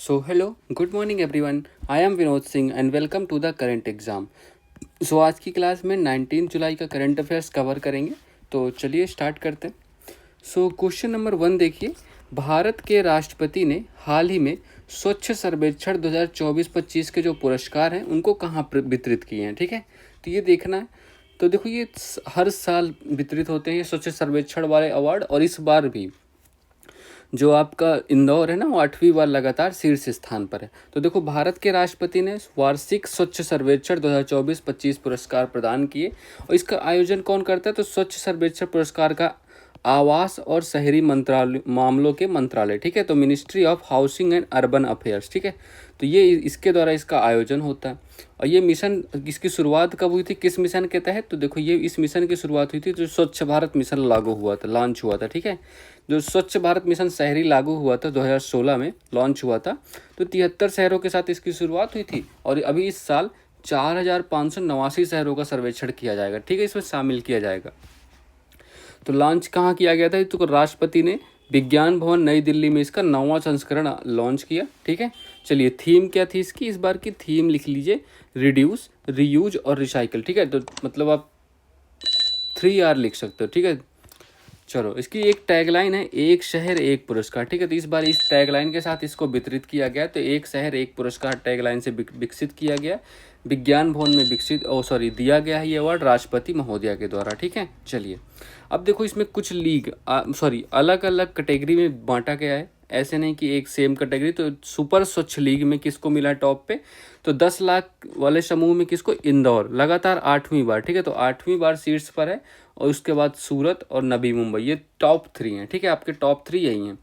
So, hello, good morning everyone. I am Vinod Singh and welcome to the current exam. So, आज की class में 19 जुलाई का current affairs cover करेंगे. तो चलिए स्टार्ट करते हैं. सो क्वेश्चन नंबर 1 देखिए. भारत के राष्ट्रपति ने हाल ही में स्वच्छ सर्वेक्षण 2024-25 के जो पुरस्कार हैं उनको कहाँ वितरित किए हैं. ठीक है, तो ये देखना है. तो देखो, ये हर साल वितरित होते हैं ये स्वच्छ सर्वेक्षण वाले अवार्ड, और इस बार भी जो आपका इंदौर है ना, वो 8वीं बार लगातार शीर्ष स्थान पर है. तो देखो, भारत के राष्ट्रपति ने वार्षिक स्वच्छ सर्वेक्षण 2024-25 पुरस्कार प्रदान किए. और इसका आयोजन कौन करता है? तो स्वच्छ सर्वेक्षण पुरस्कार का आवास और शहरी मंत्रालय मामलों के मंत्रालय, ठीक है, तो ministry of housing and urban affairs, ठीक है, तो ये इसके द्वारा इसका आयोजन होता है. और ये मिशन, इसकी शुरुआत कब हुई थी, किस मिशन के तहत? तो देखो, ये इस मिशन की शुरुआत हुई थी जो स्वच्छ भारत मिशन लागू हुआ था, लॉन्च हुआ था. ठीक है, जो स्वच्छ भारत मिशन शहरी लागू हुआ था 2016 में लॉन्च हुआ था. तो 73 शहरों के साथ इसकी शुरुआत हुई थी. और अभी इस साल 4589 शहरों का सर्वेक्षण किया जाएगा. ठीक है, इसमें शामिल किया जाएगा. तो लॉन्च कहाँ किया गया था? तो राष्ट्रपति ने विज्ञान भवन नई दिल्ली में इसका 9वां संस्करण लॉन्च किया. ठीक है, चलिए, थीम क्या थी इसकी? इस बार की थीम लिख लीजिए, रिड्यूस, रीयूज और रिसाइकल. ठीक है, तो मतलब आप 3R लिख सकते हो. ठीक है, चलो, इसकी एक टैगलाइन है, एक शहर एक पुरस्कार. ठीक है, तो इस बार इस टैगलाइन के साथ इसको वितरित किया गया. तो एक शहर एक पुरस्कार टैगलाइन से विकसित किया गया. विज्ञान भवन में दिया गया है ये अवार्ड राष्ट्रपति महोदया के द्वारा. ठीक है, चलिए, अब देखो, इसमें कुछ अलग अलग कैटेगरी में बांटा गया है. ऐसे नहीं कि एक सेम कैटेगरी. तो सुपर स्वच्छ लीग में किसको मिला टॉप पे? तो 10 लाख वाले समूह में किसको? इंदौर, लगातार 8वीं बार. ठीक है, तो 8वीं बार शीर्ष पर है. और उसके बाद सूरत और नवी मुंबई, ये टॉप 3 हैं. ठीक है, आपके टॉप 3 यही हैं.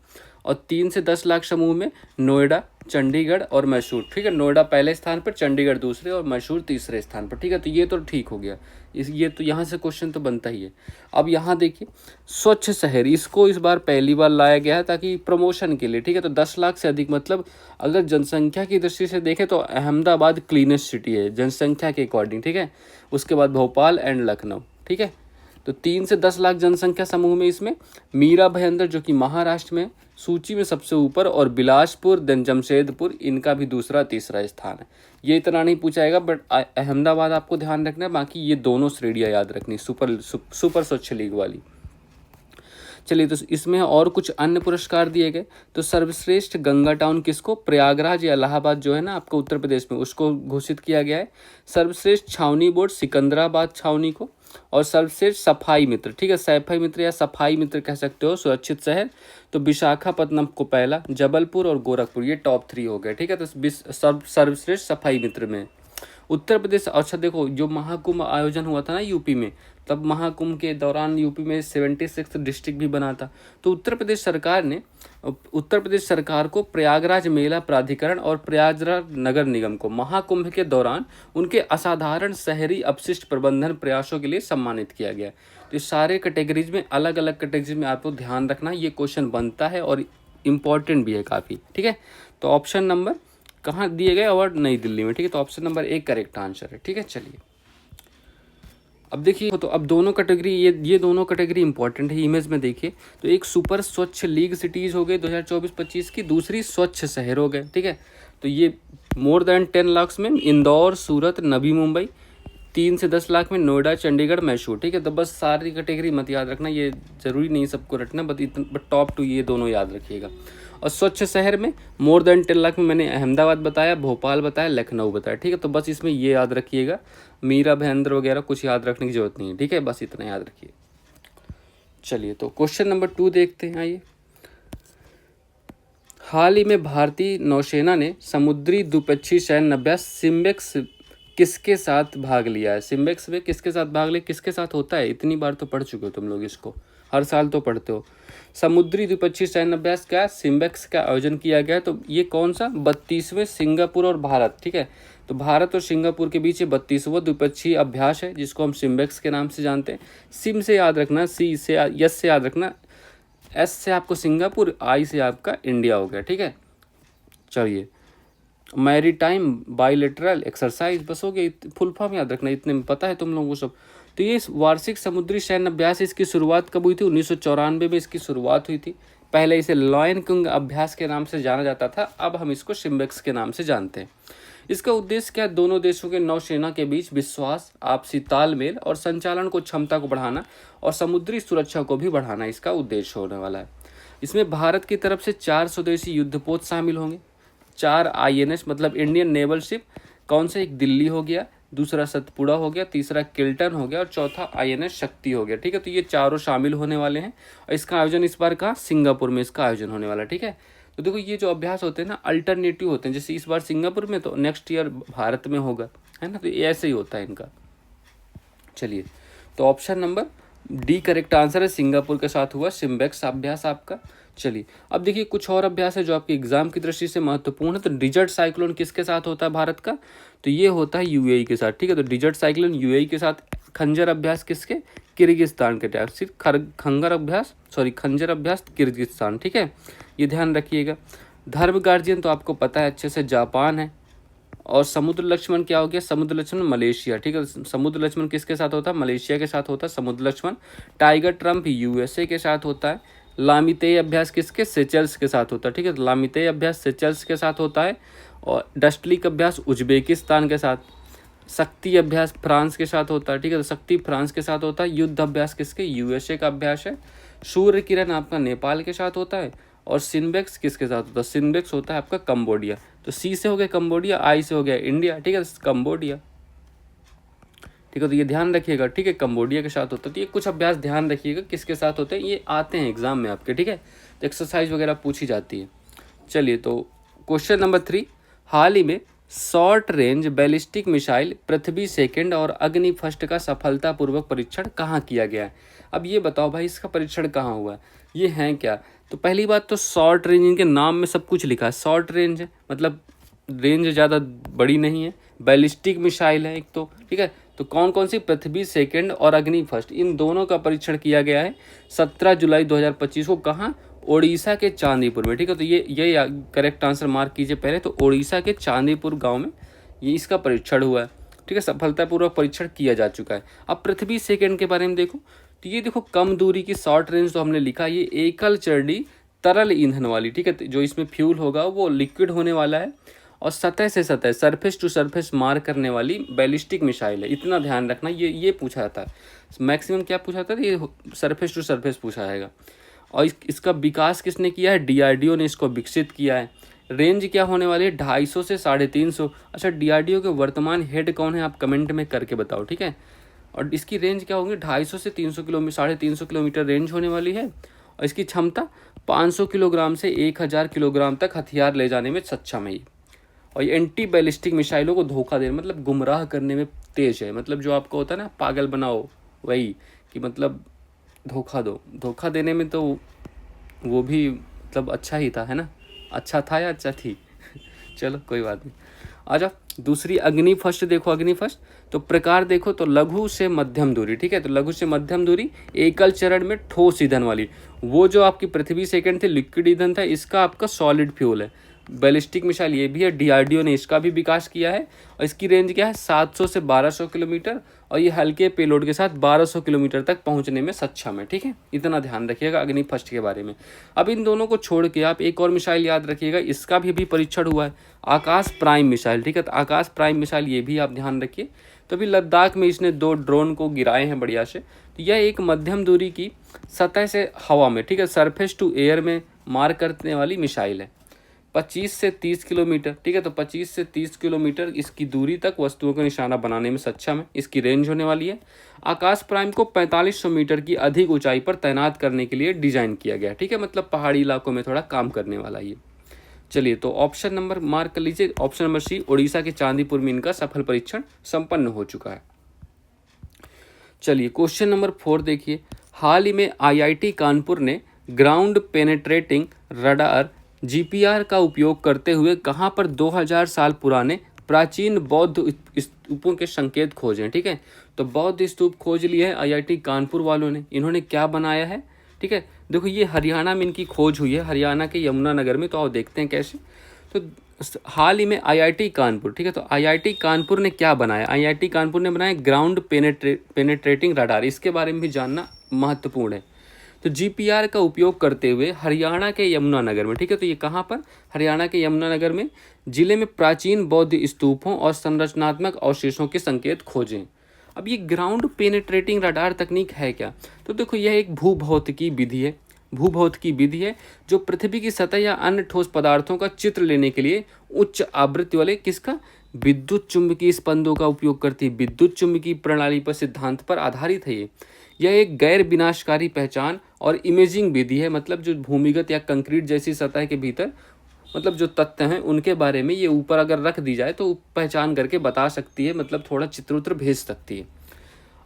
और 3 से 10 लाख समूह में नोएडा, चंडीगढ़ और मैसूर. ठीक है, नोएडा पहले स्थान पर, चंडीगढ़ दूसरे और मैसूर तीसरे स्थान पर. ठीक है, तो ये तो ठीक हो गया. ये तो यहाँ से क्वेश्चन तो बनता ही है. अब यहाँ देखिए, स्वच्छ शहर, इसको इस बार पहली बार लाया गया है ताकि प्रमोशन के लिए. ठीक है, तो 10 लाख से अधिक, मतलब अगर जनसंख्या की दृष्टि से देखें तो अहमदाबाद क्लीनेस्ट सिटी है जनसंख्या के अकॉर्डिंग. ठीक है, उसके बाद भोपाल एंड लखनऊ. ठीक है, तो 3 से 10 लाख जनसंख्या समूह में इसमें मीरा भाईंदर, जो कि महाराष्ट्र में सूची में सबसे ऊपर, और बिलासपुर, देन जमशेदपुर, इनका भी दूसरा तीसरा स्थान है. ये इतना नहीं पूछाएगा, बट अहमदाबाद आपको ध्यान रखना है. बाकी ये दोनों श्रेणियाँ याद रखनी, सुपर स्वच्छ लीग वाली. चलिए, तो इसमें और कुछ अन्य पुरस्कार दिए गए. तो सर्वश्रेष्ठ गंगा टाउन किसको? प्रयागराज या इलाहाबाद जो है ना आपको उत्तर प्रदेश में, उसको घोषित किया गया है. सर्वश्रेष्ठ छावनी बोर्ड सिकंदराबाद छावनी को. और सर्वश्रेष्ठ सफाई मित्र, ठीक है, सफाई मित्र या सफाई मित्र कह सकते हो, सुरक्षित शहर, तो विशाखापत्तनम को पहला, जबलपुर और गोरखपुर, ये टॉप 3 हो गए. ठीक है, तो सर्वश्रेष्ठ सफाई मित्र में उत्तर प्रदेश. अच्छा देखो, जो महाकुंभ आयोजन हुआ था ना यूपी में, तब महाकुंभ के दौरान यूपी में 76 डिस्ट्रिक्ट भी बना था. तो उत्तर प्रदेश सरकार को प्रयागराज मेला प्राधिकरण और प्रयागराज नगर निगम को महाकुंभ के दौरान उनके असाधारण शहरी अपशिष्ट प्रबंधन प्रयासों के लिए सम्मानित किया गया. तो सारे कैटेगरीज में, अलग अलग कैटेगरीज में आपको ध्यान रखना, ये क्वेश्चन बनता है और इम्पॉर्टेंट भी है काफ़ी. ठीक है, तो ऑप्शन नंबर कहाँ दिए गए? अवार्ड नई दिल्ली में. ठीक है, तो ऑप्शन नंबर 1 करेक्ट आंसर है. ठीक है, चलिए, अब देखिए, तो अब दोनों कैटेगरी, ये दोनों कैटेगरी इंपॉर्टेंट है. इमेज में देखिए, तो एक सुपर स्वच्छ लीग सिटीज़ हो गई 2024-25 की, दूसरी स्वच्छ शहर हो गए. ठीक है, तो ये मोर देन 10 लाख में इंदौर, सूरत, नवी मुंबई. 3 से 10 लाख में नोएडा, चंडीगढ़, मैसूर. ठीक है, तो बस सारी कैटेगरी मत याद रखना, ये ज़रूरी नहीं सबको रखना, बट टॉप 2 ये दोनों याद रखिएगा. और स्वच्छ शहर में मोर देन 10 लाख में मैंने अहमदाबाद बताया, भोपाल बताया, लखनऊ बताया. ठीक है, तो बस इसमें ये याद रखिएगा. मीरा भाईंदर वगैरह कुछ याद रखने की जरूरत नहीं है. ठीक है, बस इतना याद रखिए. चलिए, तो क्वेश्चन नंबर 2 देखते हैं. आइए, हाल ही में भारतीय नौसेना ने समुद्री द्विपक्षीय सैन्य अभ्यास सिम्बेक्स किसके साथ भाग लिया है? सिम्बेक्स में किसके साथ भाग लिया? किसके साथ होता है? इतनी बार तो पढ़ चुके हो तुम लोग इसको, हर साल तो पढ़ते हो. समुद्री द्विपक्षीय सैन्य अभ्यास क्या? सिम्बेक्स का आयोजन किया गया. तो ये कौन सा? 32वें सिंगापुर और भारत. ठीक है, तो भारत और सिंगापुर के बीच 32वां द्विपक्षीय अभ्यास है, जिसको हम सिम्बेक्स के नाम से जानते हैं. सिम से याद रखना, सी से यस से याद रखना, एस से आपको सिंगापुर, आई से आपका इंडिया हो गया. ठीक है, चलिए, मैरीटाइम बाइलेटरल एक्सरसाइज, बस हो गया. फुल फॉर्म याद रखना, इतने में पता है तुम लोगों को सब. तो ये वार्षिक समुद्री सैन्य अभ्यास, इसकी शुरुआत कब हुई थी? 1994 में इसकी शुरुआत हुई थी. पहले इसे लॉयन किंग अभ्यास के नाम से जाना जाता था, अब हम इसको सिम्बेक्स के नाम से जानते हैं। इसका उद्देश्य क्या है? दोनों देशों के नौसेना के बीच विश्वास, आपसी तालमेल और संचालन को क्षमता को बढ़ाना और समुद्री सुरक्षा को भी बढ़ाना इसका उद्देश्य होने वाला है। इसमें भारत की तरफ से 4 स्वदेशी युद्धपोत शामिल होंगे, 4 INS मतलब इंडियन नेवल शिप। कौन से? एक दिल्ली हो गया, दूसरा सतपुड़ा हो गया, तीसरा किल्टन हो गया और चौथा INS शक्ति हो गया। ठीक है, तो ये चारों शामिल होने वाले हैं और इसका आयोजन इस बार कहाँ? सिंगापुर में इसका आयोजन होने वाला है। ठीक है, तो देखो ये जो अभ्यास होते हैं ना अल्टरनेटिव होते हैं, जैसे इस बार सिंगापुर में तो नेक्स्ट ईयर भारत में होगा, है ना, तो ये ऐसे ही होता है इनका। चलिए, तो option number D correct answer है, सिंगापुर के साथ हुआ सिम्बेक्स अभ्यास आपका। चलिए, अब देखिए कुछ और अभ्यास है जो आपके एग्जाम की दृष्टि से महत्वपूर्ण है। तो डिजर्ट साइक्लोन किसके साथ होता है भारत का? तो ये होता है UAE के साथ। ठीक है, तो डिजर्ट साइक्लोन UAE के साथ। खंजर अभ्यास किसके? किर्गिस्तान के टाइप सिर्फ खंजर अभ्यास किर्गिस्तान। ठीक है, ये ध्यान रखिएगा। धर्म गार्जियन तो आपको पता है अच्छे से, जापान है। और समुद्र लक्ष्मण क्या हो गया? समुद्र लक्ष्मण मलेशिया। ठीक है, समुद्र लक्ष्मण किसके साथ होता है? मलेशिया के साथ होता है समुद्र लक्ष्मण। टाइगर ट्रम्प USA के साथ होता है। लामितेय अभ्यास किसके? सेचल्स के साथ होता है। ठीक है, तो लामितेय अभ्यास सेचल्स के साथ होता है। और डस्टलिक अभ्यास उज्बेकिस्तान के साथ। शक्ति अभ्यास फ्रांस के साथ होता है। ठीक है, तो शक्ति फ्रांस के साथ होता है। युद्ध अभ्यास किसके? USA का अभ्यास है। सूर्य किरण आपका नेपाल के साथ होता है। और सिम्बेक्स किसके साथ होता है? सिम्बेक्स होता है आपका कंबोडिया। तो C से हो गया कंबोडिया, I से हो गया इंडिया। ठीक है, कंबोडिया। ठीक है, तो ये ध्यान रखिएगा। ठीक है, कंबोडिया के साथ होता है। तो ये कुछ अभ्यास ध्यान रखिएगा किसके साथ होते हैं, ये आते हैं एग्जाम में आपके। ठीक है, तो एक्सरसाइज वगैरह पूछी जाती है। चलिए, तो क्वेश्चन नंबर 3, हाल ही में शॉर्ट रेंज बैलिस्टिक मिसाइल पृथ्वी सेकंड और अग्नि फर्स्ट का सफलतापूर्वक परीक्षण कहाँ किया गया है? अब ये बताओ भाई, इसका परीक्षण कहाँ हुआ है, ये हैं क्या? तो पहली बात तो शॉर्ट रेंज, इनके नाम में सब कुछ लिखा है। शॉर्ट रेंज है मतलब रेंज ज़्यादा बड़ी नहीं है। बैलिस्टिक मिसाइल है एक तो। ठीक है, तो कौन कौन सी? पृथ्वी सेकंड और अग्नि फर्स्ट, इन दोनों का परीक्षण किया गया है 17 जुलाई 2025 को। कहाँ? ओडिशा के चांदीपुर में। ठीक है, तो ये करेक्ट आंसर मार्क कीजिए पहले। तो ओडिशा के चांदीपुर गांव में ये इसका परीक्षण हुआ है। ठीक है, सफलतापूर्वक परीक्षण किया जा चुका है। अब पृथ्वी सेकंड के बारे में देखो, तो ये देखो कम दूरी की शॉर्ट रेंज तो हमने लिखा, ये एकल चरडी तरल ईंधन वाली। ठीक है, जो इसमें फ्यूल होगा वो लिक्विड होने वाला है और सतह से सतह, सरफेस टू सरफेस मार करने वाली बैलिस्टिक मिसाइल है। इतना ध्यान रखना, ये पूछा था मैक्सिमम। क्या पूछा था? ये सरफेस टू सरफेस पूछा जाएगा। और इसका विकास किसने किया है? DRDO ने इसको विकसित किया है। रेंज क्या होने वाली है? 250 से 350। अच्छा, DRDO के वर्तमान हेड कौन है, आप कमेंट में करके बताओ। ठीक है, और इसकी रेंज क्या होगी? 250 से 300 किलोमीटर, 350 किलोमीटर रेंज होने वाली है। और इसकी क्षमता 500 किलोग्राम से 1000 किलोग्राम तक हथियार ले जाने में सक्षम है। और ये एंटी बैलिस्टिक मिसाइलों को धोखा दे, मतलब गुमराह करने में तेज है। मतलब जो आपको होता है ना पागल बनाओ, वही कि मतलब धोखा दो। धोखा देने में तो वो भी मतलब अच्छा ही था, है ना? अच्छा था या अच्छा थी? चलो कोई बात नहीं। आ जाओ, दूसरी अग्नि फर्स्ट देखो। अग्नि फर्स्ट तो प्रकार देखो, तो लघु से मध्यम दूरी। ठीक है, तो लघु से मध्यम दूरी एकल चरण में ठोस ईंधन वाली। वो जो आपकी पृथ्वी सेकंड थे लिक्विड ईंधन था, इसका आपका सॉलिड फ्यूल है। बैलिस्टिक मिसाइल ये भी है, DRDO ने इसका भी विकास किया है। और इसकी रेंज क्या है? 700 से 1200 किलोमीटर। और ये हल्के पेलोड के साथ 1200 किलोमीटर तक पहुंचने में सक्षम है। ठीक है, इतना ध्यान रखिएगा अग्नि फर्स्ट के बारे में। अब इन दोनों को छोड़ के आप एक और मिसाइल याद रखिएगा, इसका भी अभी परीक्षण हुआ है, आकाश प्राइम मिसाइल। ठीक है, तो आकाश प्राइम मिसाइल ये भी आप ध्यान रखिए। तो अभी लद्दाख में इसने 2 ड्रोन को गिराए हैं बढ़िया से। तो यह एक मध्यम दूरी की सतह से हवा में, ठीक है, सरफेस टू एयर में मार करने वाली मिसाइल है। 25 से 30 किलोमीटर। ठीक है, तो 25 से 30 किलोमीटर इसकी दूरी तक वस्तुओं को निशाना बनाने में सक्षम है। इसकी रेंज होने वाली है। आकाश प्राइम को 4500 मीटर की अधिक ऊंचाई पर तैनात करने के लिए डिजाइन किया गया। ठीक है, मतलब पहाड़ी इलाकों में थोड़ा काम करने वाला ये। चलिए, तो ऑप्शन नंबर मार्क कर लीजिए, ऑप्शन नंबर C, ओडिशा के चांदीपुर में इनका सफल परीक्षण संपन्न हो चुका है। चलिए, क्वेश्चन नंबर 4 देखिए। हाल ही में IIT कानपुर ने ग्राउंड पेनेट्रेटिंग रडार GPR का उपयोग करते हुए कहाँ पर 2000 साल पुराने प्राचीन बौद्ध स्तूपों के संकेत खोजे। ठीक है, तो बौद्ध स्तूप खोज लिए हैं IIT कानपुर वालों ने। इन्होंने क्या बनाया है? ठीक है, देखो ये हरियाणा में इनकी खोज हुई है, हरियाणा के यमुनानगर में। तो आओ देखते हैं कैसे। तो हाल ही में IIT कानपुर, ठीक है, तो IIT कानपुर ने क्या बनाया? IIT कानपुर ने बनाया ग्राउंड पेनेट्रेटिंग रडार। इसके बारे में भी जानना महत्वपूर्ण है। तो जीपीआर का उपयोग करते हुए हरियाणा के यमुनानगर में, ठीक है, तो ये कहाँ पर, हरियाणा के यमुनानगर में जिले में प्राचीन बौद्ध स्तूपों और संरचनात्मक अवशेषों के संकेत खोजें। अब ये ग्राउंड पेनिट्रेटिंग रडार तकनीक है क्या? तो देखो यह एक भूभौतिकी विधि है, भूभौतिकी विधि है जो पृथ्वी की सतह या अन्य ठोस पदार्थों का चित्र लेने के लिए उच्च आवृत्ति वाले किसका, विद्युत चुम्बकीय स्पंदों का उपयोग करती है। विद्युत चुम्बकीय प्रणाली पर सिद्धांत पर आधारित है यह एक गैर विनाशकारी पहचान और इमेजिंग विधि है। मतलब जो भूमिगत या कंक्रीट जैसी सतह के भीतर मतलब जो तत्व हैं उनके बारे में ये ऊपर अगर रख दी जाए तो पहचान करके बता सकती है, मतलब थोड़ा चित्र उत्र भेज सकती है।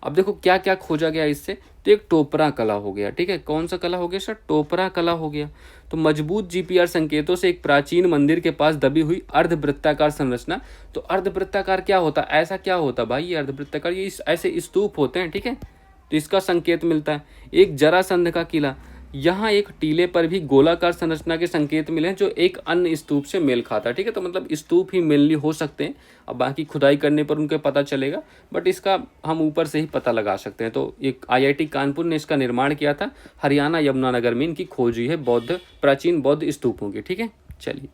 अब देखो क्या क्या खोजा गया इससे, तो एक टोपरा कला हो गया, ठीक है, कौन सा कला हो गया सर, टोपरा कला हो गया। तो मजबूत जीपीआर संकेतों से एक प्राचीन मंदिर के पास दबी हुई अर्धवृत्ताकार संरचना। तो अर्धवृत्ताकार क्या होता है, ऐसा क्या होता है भाई, ये अर्धवृत्ताकार ये ऐसे स्तूप होते हैं, ठीक है, तो इसका संकेत मिलता है। एक जरासंध का किला, यहाँ एक टीले पर भी गोलाकार संरचना के संकेत मिले हैं जो एक अन्य स्तूप से मेल खाता है, ठीक है, तो मतलब स्तूप ही मेनली हो सकते हैं। अब बाकी खुदाई करने पर उनके पता चलेगा, बट इसका हम ऊपर से ही पता लगा सकते हैं। तो एक आईआईटी कानपुर ने इसका निर्माण किया था, हरियाणा यमुनानगर में इनकी खोज हुई है प्राचीन बौद्ध स्तूपों की, ठीक है। चलिए,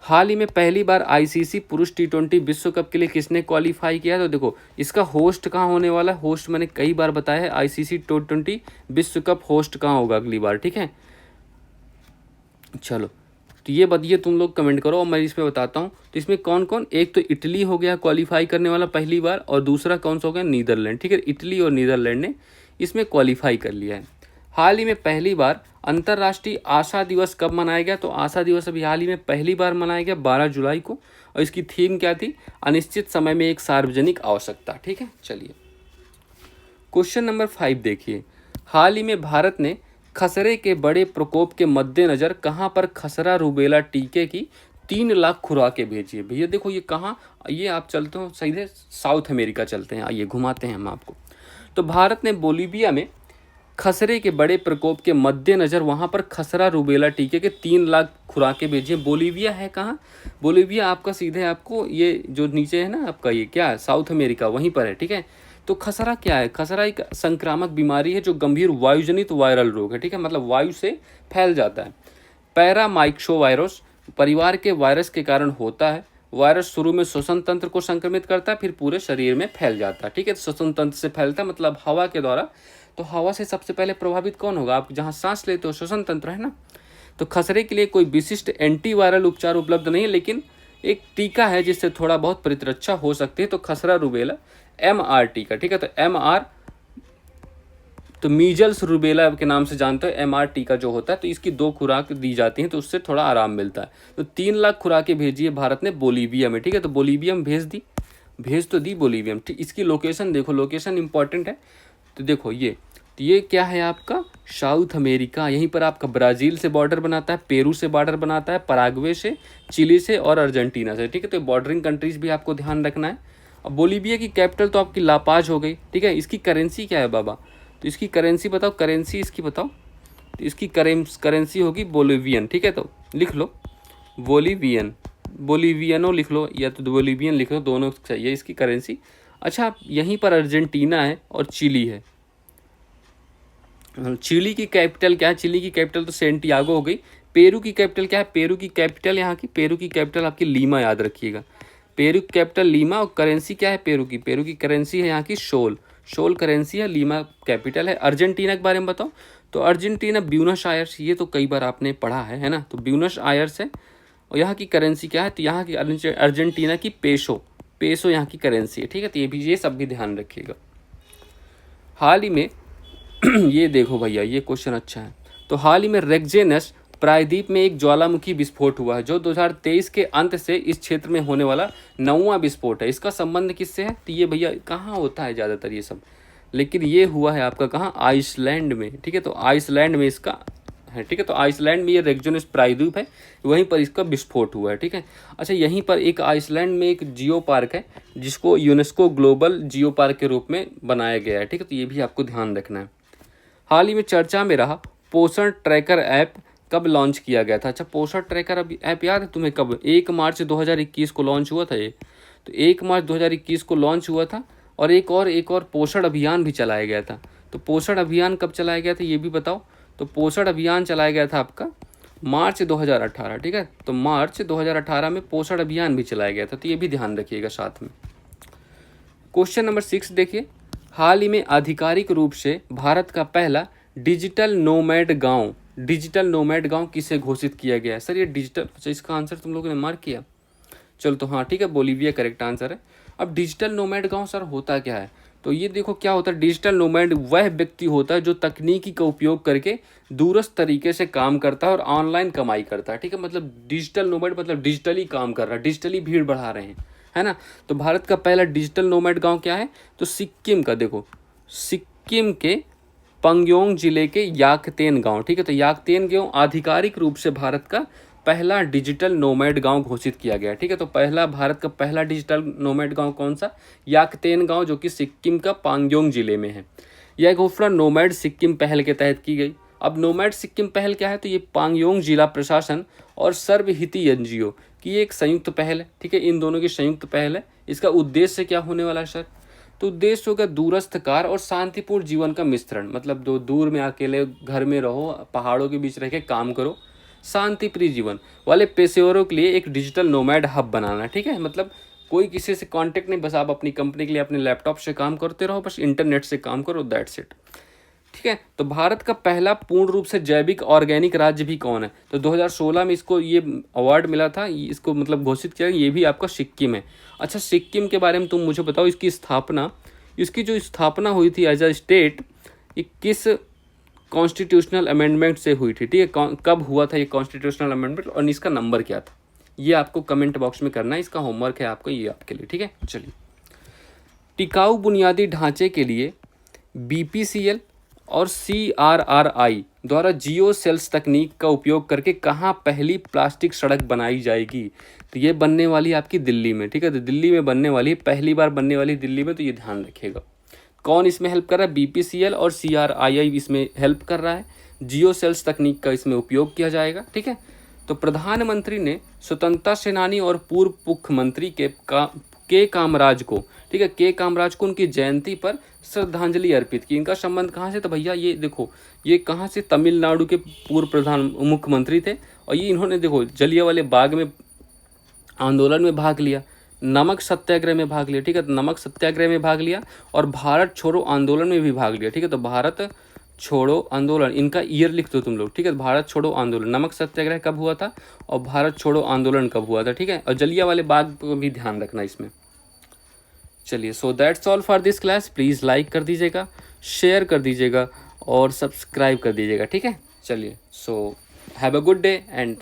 हाल ही में पहली बार आईसीसी पुरुष टी20 विश्व कप के लिए किसने क्वालिफाई किया? तो देखो इसका होस्ट कहाँ होने वाला है, होस्ट मैंने कई बार बताया है, आईसीसी टी20 विश्व कप होस्ट कहाँ होगा अगली बार, ठीक है। चलो तो ये बताइए तुम लोग कमेंट करो और मैं इस पर बताता हूँ। तो इसमें कौन कौन, एक तो इटली हो गया क्वालिफाई करने वाला पहली बार, और दूसरा कौन सा हो गया, नीदरलैंड, ठीक है, इटली और नीदरलैंड ने इसमें क्वालिफाई कर लिया है। हाल ही में पहली बार अंतर्राष्ट्रीय आशा दिवस कब मनाया गया? तो आशा दिवस अभी हाल ही में पहली बार मनाया गया 12 जुलाई को, और इसकी थीम क्या थी, अनिश्चित समय में एक सार्वजनिक आवश्यकता, ठीक है। चलिए क्वेश्चन नंबर 5 देखिए, हाल ही में भारत ने खसरे के बड़े प्रकोप के मद्देनजर कहाँ पर खसरा रूबेला टीके की 3 लाख खुराकें भेजी है? भैया देखो ये कहाँ, ये आप चलते हो सीधे साउथ अमेरिका चलते हैं, आइए घुमाते हैं हम आपको। तो भारत ने बोलीविया में खसरे के बड़े प्रकोप के मद्देनजर वहाँ पर खसरा रूबेला टीके के 3 लाख खुराकें भेजी हैं। बोलीविया है कहाँ, बोलीविया आपका सीधे आपको ये जो नीचे है ना आपका, ये क्या है, साउथ अमेरिका, वहीं पर है, ठीक है। तो खसरा क्या है, खसरा एक संक्रामक बीमारी है जो गंभीर वायुजनित वायरल रोग है, ठीक है, मतलब वायु से फैल जाता है। पैरामाइक्सोवायरस परिवार के वायरस के कारण होता है। वायरस शुरू में श्वसन तंत्र को संक्रमित करता है, फिर पूरे शरीर में फैल जाता है, ठीक है। श्वसन तंत्र से फैलता है मतलब हवा के द्वारा, तो हवा से सबसे पहले प्रभावित कौन होगा, आप जहाँ सांस लेते हो श्वसन तंत्र है ना। तो खसरे के लिए कोई विशिष्ट एंटीवायरल उपचार उपलब्ध नहीं है, लेकिन एक टीका है जिससे थोड़ा बहुत प्रतिरक्षा हो सकती है। तो खसरा रूबेला MR टीका, ठीक है, तो MR तो मीजल्स रूबेला के नाम से जानते हो, MR टीका जो होता है, तो इसकी 2 खुराक दी जाती हैं तो उससे थोड़ा आराम मिलता है। तो 3 लाख खुराकें भेजी है भारत ने बोलीविया में, ठीक है, तो बोलीविया में भेज तो दी बोलीविया में, ठीक। इसकी लोकेशन देखो, लोकेशन इंपॉर्टेंट है। तो देखो ये क्या है आपका, साउथ अमेरिका, यहीं पर आपका ब्राज़ील से बॉर्डर बनाता है, पेरू से बॉर्डर बनाता है, पराग्वे से, चिली से और अर्जेंटीना से, ठीक है। तो बॉर्डरिंग कंट्रीज भी आपको ध्यान रखना है। अब बोलीविया की कैपिटल तो आपकी लापाज हो गई, ठीक है। इसकी करेंसी क्या है बाबा, तो इसकी करेंसी बताओ, करेंसी इसकी बताओ। तो इसकी करेंसी होगी बोलीवियन, ठीक है, तो लिख लो बोलीवियनो लिख लो, या तो बोलीवियन लिख लो, दोनों चाहिए इसकी करेंसी। अच्छा यहीं पर अर्जेंटीना है और चिली है। चिली की कैपिटल क्या है, चिली की कैपिटल तो सेंटियागो हो गई। पेरू की कैपिटल क्या है, पेरू की कैपिटल यहाँ की, पेरू की कैपिटल आपकी लीमा, याद रखिएगा, पेरू की कैपिटल लीमा। और करेंसी क्या है पेरू की करेंसी है यहाँ की शोल करेंसी है, लीमा कैपिटल है। अर्जेंटीना के बारे में बताओ, तो अर्जेंटीना ब्यूनस आयर्स, ये तो कई बार आपने पढ़ा है ना, तो ब्यूनस आयर्स है। और यहाँ की करेंसी क्या है, तो यहाँ की अर्जेंटीना की पेसो यहाँ की करेंसी है, ठीक है। तो ये सब भी ध्यान रखिएगा। हाल ही में ये देखो भैया, ये क्वेश्चन अच्छा है। तो हाल ही में रेक्जेनस प्रायद्वीप में एक ज्वालामुखी विस्फोट हुआ है जो 2023 के अंत से इस क्षेत्र में होने वाला 9वां विस्फोट है। इसका संबंध किससे है, तो ये भैया कहाँ होता है ज़्यादातर ये सब, लेकिन ये हुआ है आपका कहाँ, आइसलैंड में, ठीक है। तो आइसलैंड में इसका है, ठीक है। तो आइसलैंड में ये रेक्जेनस प्रायद्वीप है, वहीं पर इसका विस्फोट हुआ है, ठीक है। अच्छा यहीं पर एक आइसलैंड में एक जियो पार्क है जिसको यूनेस्को ग्लोबल जियो पार्क के रूप में बनाया गया है, ठीक है। तो ये भी आपको ध्यान रखना है। हाल ही में चर्चा में रहा पोषण ट्रैकर ऐप कब लॉन्च किया गया था? अच्छा पोषण ट्रैकर अभी ऐप याद है तुम्हें कब, 1 मार्च 2021 को लॉन्च हुआ था ये, तो 1 मार्च 2021 को लॉन्च हुआ था। और एक और पोषण अभियान भी चलाया गया था। तो पोषण अभियान कब चलाया गया था ये भी बताओ। तो पोषण अभियान चलाया गया था आपका मार्च 2018, ठीक है। तो मार्च 2018 में पोषण अभियान भी चलाया गया था, तो ये भी ध्यान रखिएगा साथ में। क्वेश्चन नंबर 6 देखिए, हाल ही में आधिकारिक रूप से भारत का पहला डिजिटल नोमैड गांव किसे घोषित किया गया है? सर ये डिजिटल, अच्छा इसका आंसर तुम लोगों ने मार्क किया, चलो तो हाँ ठीक है, बोलीविया करेक्ट आंसर है। अब डिजिटल नोमैड गांव सर होता क्या है? तो ये देखो क्या होता है, डिजिटल नोमैड वह व्यक्ति होता है जो तकनीकी का उपयोग करके दूरस्थ तरीके से काम करता है और ऑनलाइन कमाई करता है, ठीक है। मतलब डिजिटल नोमैड मतलब डिजिटली काम कर रहा है, डिजिटली भीड़ बढ़ा रहे हैं, है ना। तो भारत का पहला डिजिटल नोमैड गांव क्या है? तो सिक्किम का, देखो सिक्किम के पंग्योंग जिले के याकतेन गांव, ठीक है। तो याकतेन गांव आधिकारिक रूप से भारत का पहला डिजिटल नोमैड गांव घोषित किया गया, ठीक है। तो पहला, भारत का पहला डिजिटल नोमैड गांव कौन सा? याकतेन गांव, जो कि सिक्किम का पांग्योंग जिले में है। यह घोषणा नोमैड सिक्किम पहल के तहत की गई। अब नोमैड सिक्किम पहल क्या है? तो ये पांग्योंग जिला प्रशासन और सर्वहिती एनजीओ की एक संयुक्त पहल है, ठीक है। इन दोनों की संयुक्त पहल है। इसका उद्देश्य क्या होने वाला है सर? तो उद्देश्य होगा दूरस्थ कार्य और शांतिपूर्ण जीवन का मिश्रण। मतलब दो दूर में अकेले घर में रहो, पहाड़ों के बीच रह के काम करो, शांति प्रिय जीवन वाले पेशेवरों के लिए एक डिजिटल नोमैड हब बनाना, ठीक है। मतलब कोई किसी से कांटेक्ट नहीं, बस आप अपनी कंपनी के लिए अपने लैपटॉप से काम करते रहो, बस इंटरनेट से काम करो, दैट्स इट, ठीक है। तो भारत का पहला पूर्ण रूप से जैविक ऑर्गेनिक राज्य भी कौन है? तो 2016 में इसको ये अवार्ड मिला था, इसको मतलब घोषित किया, ये भी आपका सिक्किम है। अच्छा सिक्किम के बारे में तुम मुझे बताओ, इसकी जो स्थापना हुई थी एज अ स्टेट, ये किस कॉन्स्टिट्यूशनल अमेंडमेंट से हुई थी, ठीक है। कब हुआ था ये कॉन्स्टिट्यूशनल अमेंडमेंट और इसका नंबर क्या था? ये आपको कमेंट बॉक्स में करना है, इसका होमवर्क है आपको ये आपके लिए, ठीक है। चलिए, टिकाऊ बुनियादी ढांचे के लिए BPCL और CRRI द्वारा जियो सेल्स तकनीक का उपयोग करके कहाँ पहली प्लास्टिक सड़क बनाई जाएगी? तो ये बनने वाली आपकी दिल्ली में, ठीक है। तो दिल्ली में बनने वाली, पहली बार बनने वाली दिल्ली में, तो ये ध्यान रखिएगा। कौन इसमें हेल्प कर रहा है? BPCL और CRRI इसमें हेल्प कर रहा है। जियो सेल्स तकनीक का इसमें उपयोग किया जाएगा, ठीक है। तो प्रधानमंत्री ने स्वतंत्रता सेनानी और पूर्व मुख्यमंत्री के कामराज को, ठीक है, के कामराज को उनकी जयंती पर श्रद्धांजलि अर्पित की। इनका संबंध कहाँ से? तो भैया ये देखो, ये कहाँ से? तमिलनाडु के पूर्व मुख्यमंत्री थे, और ये इन्होंने देखो जलियांवाले बाग में आंदोलन में भाग लिया, नमक सत्याग्रह में भाग लिया, ठीक है। तो नमक सत्याग्रह में भाग लिया और भारत छोड़ो आंदोलन में भी भाग लिया, ठीक है। तो भारत छोड़ो आंदोलन, इनका ईयर लिख दो तुम लोग, ठीक है। भारत छोड़ो आंदोलन, नमक सत्याग्रह कब हुआ था और भारत छोड़ो आंदोलन कब हुआ था, ठीक है। और जलियांवाले बाग को भी ध्यान रखना इसमें। चलिए, so that's all for this class. Please like कर दीजिएगा, शेयर कर दीजिएगा और सब्सक्राइब कर दीजिएगा, ठीक है। चलिए, so have a good day and